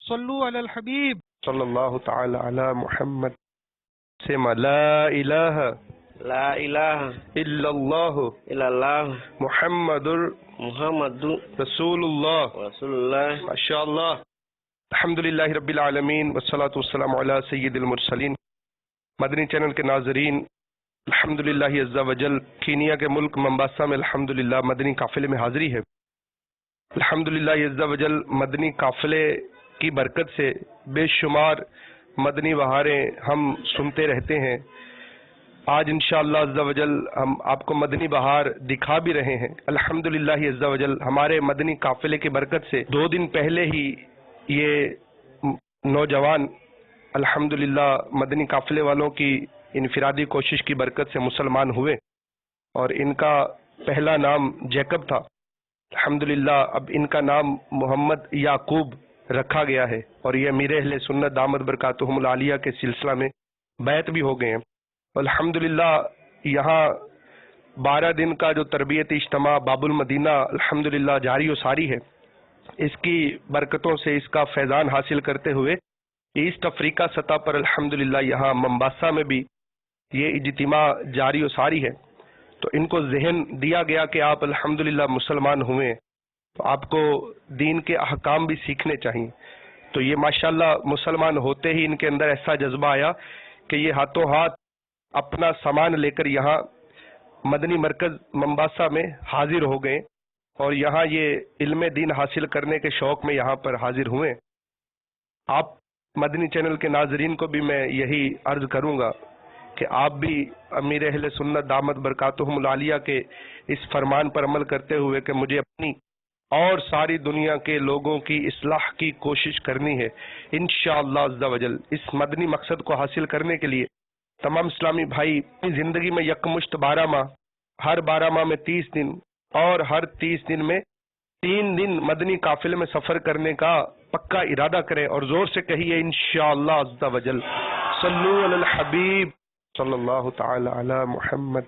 صلو علی الحبیب صلی اللہ تعالی علی محمد سے لا الہ لا الہ الا اللہ الا اللہ محمد محمد رسول اللہ رسول اللہ. ماشاءاللہ. الحمدللہ رب العالمین والصلاة والسلام علی سید المرسلین. مدنی چینل کے ناظرین، الحمدللہ عز و جل کینیا کے ملک ممباسا میں الحمدللہ مدنی قافلے میں حاضری ہے. الحمدللہ عز و جل مدنی قافلے کی برکت سے بے شمار مدنی بہاریں ہم سنتے رہتے ہیں. آج انشاءاللہ عز و جل ہم آپ کو مدنی بہار دکھا بھی رہے ہیں. الحمدللہ عز و جل ہمارے مدنی قافلے کی برکت سے 2 دن پہلے ہی یہ نوجوان الحمدللہ مدنی قافلے والوں کی انفرادی کوشش کی برکت سے مسلمان ہوئے، اور ان کا پہلا نام جیکب تھا. الحمدللہ اب ان کا نام محمد یعقوب رکھا گیا ہے، اور یہ امیر اہل سنت دامت برکاتہم العالیہ کے سلسلہ میں بیعت بھی ہو گئے ہیں. الحمدللہ یہاں 12 دن کا جو تربیتی اجتماع باب المدینہ الحمدللہ جاری و ساری ہے، اس کی برکتوں سے اس کا فیضان حاصل کرتے ہوئے ایسٹ افریقہ سطح پر الحمدللہ یہاں ممباسا میں بھی یہ اجتماع جاری و ساری ہے. تو ان کو ذہن دیا گیا کہ آپ الحمدللہ مسلمان ہوئے تو آپ کو دین کے احکام بھی سیکھنے چاہیے. تو یہ ماشاءاللہ مسلمان ہوتے ہی ان کے اندر ایسا جذبہ آیا کہ یہ ہاتھوں ہاتھ اپنا سامان لے کر یہاں مدنی مرکز ممباسا میں حاضر ہو گئے، اور یہاں یہ علم دین حاصل کرنے کے شوق میں یہاں پر حاضر ہوئے. آپ مدنی چینل کے ناظرین کو بھی میں یہی عرض کروں گا کہ آپ بھی امیر اہل سنت دامت برکاتہم العالیہ کے اس فرمان پر عمل کرتے ہوئے کہ مجھے اپنی اور ساری دنیا کے لوگوں کی اصلاح کی کوشش کرنی ہے، انشاءاللہ عز و جل اس مدنی مقصد کو حاصل کرنے کے لیے تمام اسلامی بھائی اپنی زندگی میں یکمشت 12 ماہ، ہر 12 ماہ میں 30 دن اور ہر 30 دن میں 3 دن مدنی قافلے میں سفر کرنے کا پکا ارادہ کریں، اور زور سے کہیے انشاءاللہ عز و جل صلو علی الحبیب صلی اللہ تعالی علی محمد.